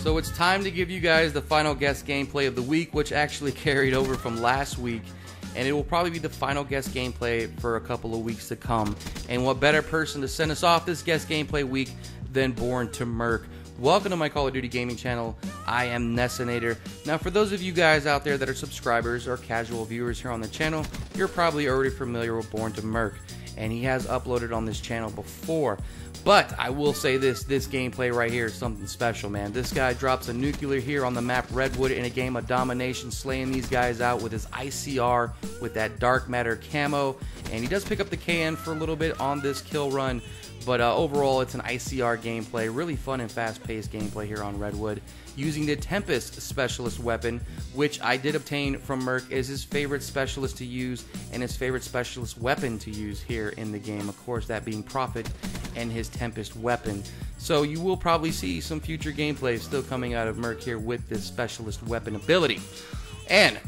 So it's time to give you guys the final guest gameplay of the week, which actually carried over from last week, and it will probably be the final guest gameplay for a couple of weeks to come. And what better person to send us off this guest gameplay week than Born to Merk. Welcome to my Call of Duty gaming channel. I am Nessinator. Now, for those of you guys out there that are subscribers or casual viewers here on the channel, you're probably already familiar with Born to Merk, and he has uploaded on this channel before. But I will say this gameplay right here is something special, man. This guy drops a nuclear here on the map Redwood in a game of domination, slaying these guys out with his ICR with that dark matter camo, and he does pick up the KN for a little bit on this kill run. But overall, it's an ICR gameplay, really fun and fast-paced gameplay here on Redwood, using the Tempest specialist weapon, which I did obtain from Merk as his favorite specialist to use and his favorite specialist weapon to use here in the game. Of course, that being Prophet and his Tempest weapon. So you will probably see some future gameplay still coming out of Merk here with this specialist weapon ability. And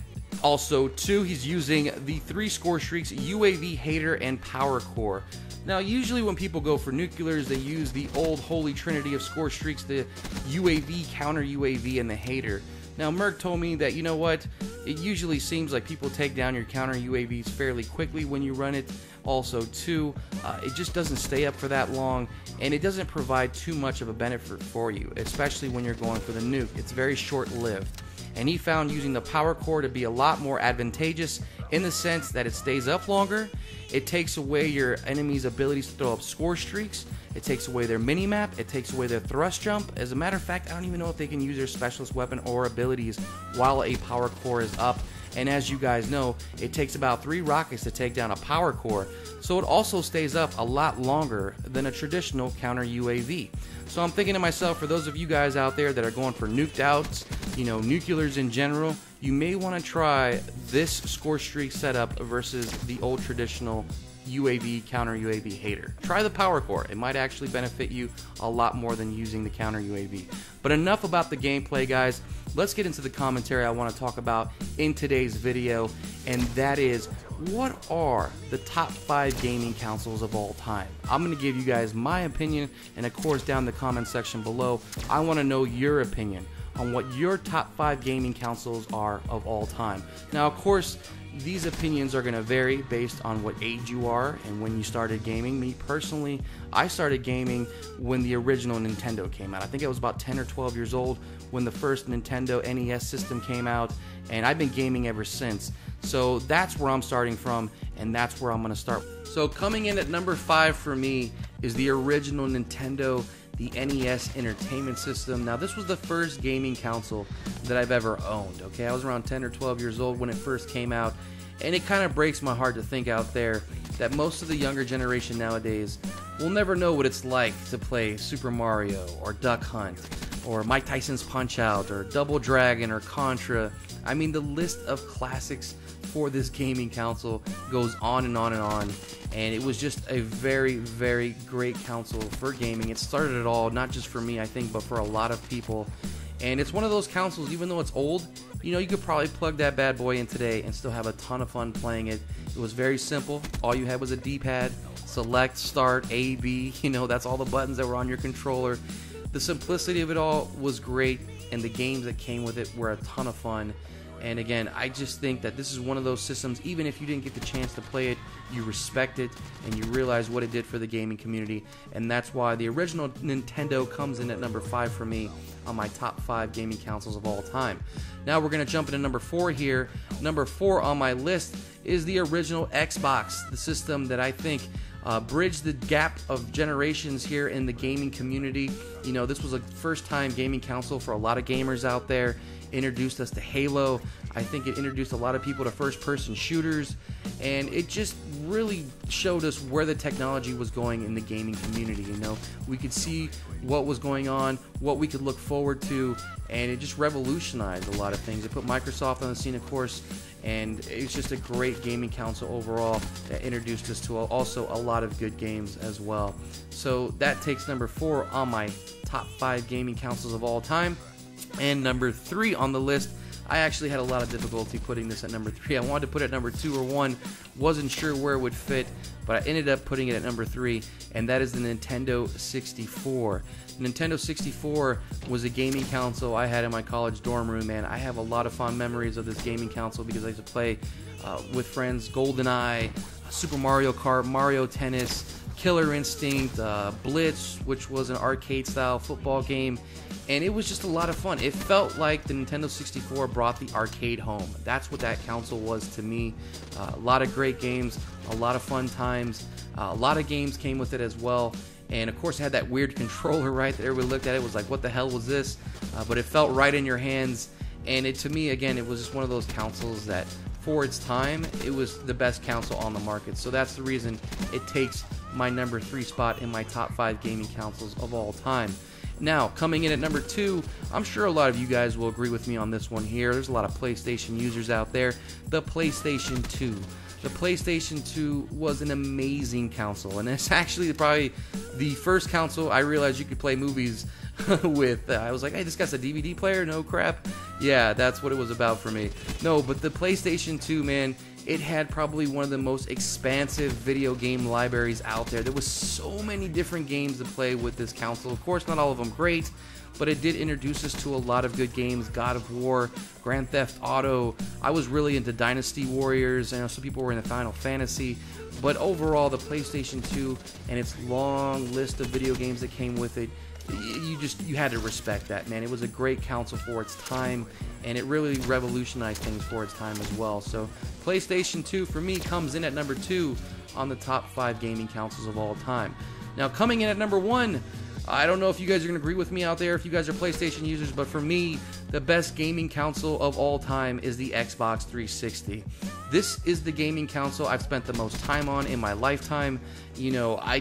also, too, he's using the 3 score streaks, UAV Hater and Power Core. Now, usually when people go for nuclears, they use the old holy trinity of score streaks, the UAV, counter UAV, and the Hater. Now, Merk told me that, you know what, it usually seems like people take down your counter UAVs fairly quickly when you run it. Also, too, it just doesn't stay up for that long, and it doesn't provide too much of a benefit for you, especially when you're going for the nuke. It's very short-lived. And he found using the Power Core to be a lot more advantageous in the sense that it stays up longer, it takes away your enemy's abilities to throw up score streaks, it takes away their mini-map, it takes away their thrust jump. As a matter of fact, I don't even know if they can use their specialist weapon or abilities while a Power Core is up. And as you guys know, it takes about 3 rockets to take down a Power Core, so it also stays up a lot longer than a traditional counter UAV. So I'm thinking to myself, for those of you guys out there that are going for nuked outs, you know, nuclears in general, you may want to try this score streak setup versus the old traditional UAV, counter UAV Hater. Try the Power Core. It might actually benefit you a lot more than using the counter UAV. But enough about the gameplay, guys. Let's get into the commentary I want to talk about in today's video, and that is, what are the top 5 gaming consoles of all time? I'm going to give you guys my opinion, and of course down in the comment section below, I want to know your opinion on what your top 5 gaming consoles are of all time. Now, of course, these opinions are going to vary based on what age you are and when you started gaming. Me personally, I started gaming when the original Nintendo came out. I think I was about 10 or 12 years old when the first Nintendo NES system came out, and I've been gaming ever since. So that's where I'm starting from, and that's where I'm going to start. So coming in at number 5 for me is the original Nintendo, the NES Entertainment System. Now, this was the first gaming console that I've ever owned, okay? I was around 10 or 12 years old when it first came out, and it kind of breaks my heart to think out there that most of the younger generation nowadays will never know what it's like to play Super Mario or Duck Hunt or Mike Tyson's Punch-Out or Double Dragon or Contra. I mean, the list of classics for this gaming console goes on and on and on, and it was just a very, very great console for gaming. It started it all, not just for me, I think, but for a lot of people. And it's one of those consoles, even though it's old, you know, you could probably plug that bad boy in today and still have a ton of fun playing it. It was very simple. All you had was a D-pad, select, start, A, B, you know, that's all the buttons that were on your controller. The simplicity of it all was great, and the games that came with it were a ton of fun. And again, I just think that this is one of those systems, even if you didn't get the chance to play it, you respect it and you realize what it did for the gaming community. And that's why the original Nintendo comes in at number 5 for me on my top 5 gaming consoles of all time. Now we're going to jump into number 4 here. Number 4 on my list is the original Xbox, the system that I think bridged the gap of generations here in the gaming community. You know, this was a first-time gaming console for a lot of gamers out there. Introduced us to Halo. I think it introduced a lot of people to first-person shooters, and it just really showed us where the technology was going in the gaming community. You know, we could see what was going on, what we could look forward to, and it just revolutionized a lot of things. It put Microsoft on the scene, of course, and it's just a great gaming console overall that introduced us to also a lot of good games as well. So that takes number 4 on my top 5 gaming consoles of all time. And number 3 on the list, I actually had a lot of difficulty putting this at number 3. I wanted to put it at number 2 or 1, wasn't sure where it would fit, but I ended up putting it at number 3, and that is the Nintendo 64. The Nintendo 64 was a gaming console I had in my college dorm room, man. I have a lot of fond memories of this gaming console because I used to play with friends GoldenEye, Super Mario Kart, Mario Tennis, Killer Instinct, Blitz, which was an arcade-style football game, and it was just a lot of fun. It felt like the Nintendo 64 brought the arcade home. That's what that console was to me. A lot of great games, a lot of fun times, a lot of games came with it as well, and of course it had that weird controller, right, that everybody looked at it was like, what the hell was this? But it felt right in your hands, and to me, again, it was just one of those consoles that, for its time, it was the best console on the market. So that's the reason it takes my number 3 spot in my top 5 gaming consoles of all time. Now, coming in at number 2, I'm sure a lot of you guys will agree with me on this one here. There's a lot of PlayStation users out there. The PlayStation 2. The PlayStation 2 was an amazing console, and it's actually probably the first console I realized you could play movies with. I was like, hey, this guy's a DVD player? No crap. Yeah, that's what it was about for me. No, but the PlayStation 2, man, it had probably one of the most expansive video game libraries out there. There was so many different games to play with this console. Of course, not all of them great, but it did introduce us to a lot of good games. God of War, Grand Theft Auto. I was really into Dynasty Warriors. I know some people were into Final Fantasy. But overall, the PlayStation 2 and its long list of video games that came with it, you had to respect that, man. It was a great console for its time, and it really revolutionized things for its time as well. So PlayStation 2 for me comes in at number 2 on the top 5 gaming consoles of all time. Now, coming in at number 1, I don't know if you guys are going to agree with me out there, if you guys are PlayStation users, but for me, the best gaming console of all time is the Xbox 360. This is the gaming console I've spent the most time on in my lifetime. You know, I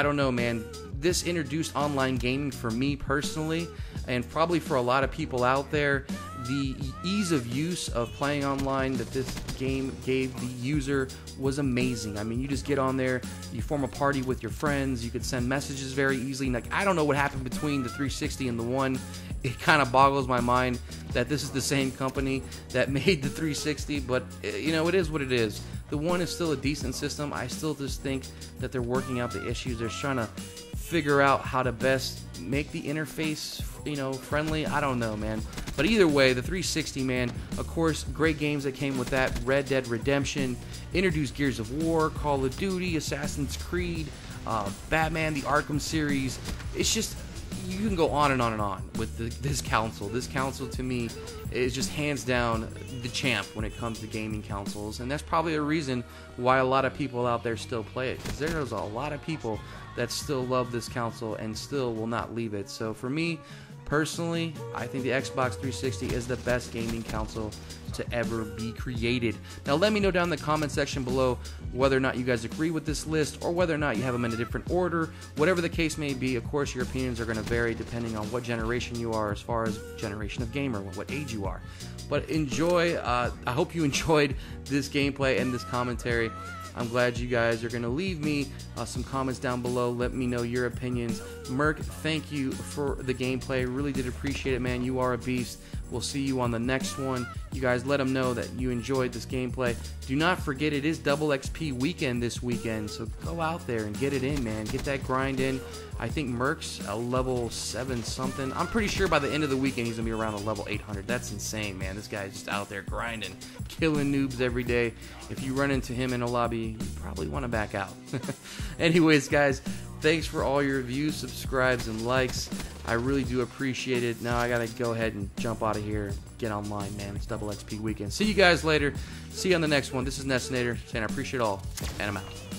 don't know, man. This introduced online gaming for me personally, and probably for a lot of people out there. The ease of use of playing online that this game gave the user was amazing. I mean, you just get on there, you form a party with your friends, you could send messages very easily. Like, I don't know what happened between the 360 and the One. It kind of boggles my mind that this is the same company that made the 360, but you know, it is what it is. The One is still a decent system. I still just think that they're working out the issues. They're trying to figure out how to best make the interface, you know, friendly. I don't know, man. But either way, the 360, man, of course, great games that came with that. Red Dead Redemption, introduced Gears of War, Call of Duty, Assassin's Creed, Batman, the Arkham series. It's just, you can go on and on and on with this console. This console, to me, is just hands down the champ when it comes to gaming consoles. And that's probably a reason why a lot of people out there still play it, because there's a lot of people that still love this console and still will not leave it. So for me, personally, I think the Xbox 360 is the best gaming console to ever be created. Now let me know down in the comment section below whether or not you guys agree with this list, or whether or not you have them in a different order. Whatever the case may be, of course your opinions are going to vary depending on what generation you are, as far as generation of gamer, what age you are. But enjoy, I hope you enjoyed this gameplay and this commentary. I'm glad you guys are going to leave me some comments down below. Let me know your opinions. Merk, thank you for the gameplay. Really did appreciate it, man. You are a beast. We'll see you on the next one. You guys let them know that you enjoyed this gameplay. Do not forget, it is double XP weekend this weekend, so go out there and get it in, man. Get that grind in. I think Merk's a level 7 something. I'm pretty sure by the end of the weekend he's going to be around a level 800. That's insane, man. This guy's just out there grinding, killing noobs every day. If you run into him in a lobby, you probably want to back out. Anyways, guys, thanks for all your views, subscribes, and likes. I really do appreciate it. Now I got to go ahead and jump out of here and get online, man. It's double XP weekend. See you guys later. See you on the next one. This is Nessinator saying I appreciate it all, and I'm out.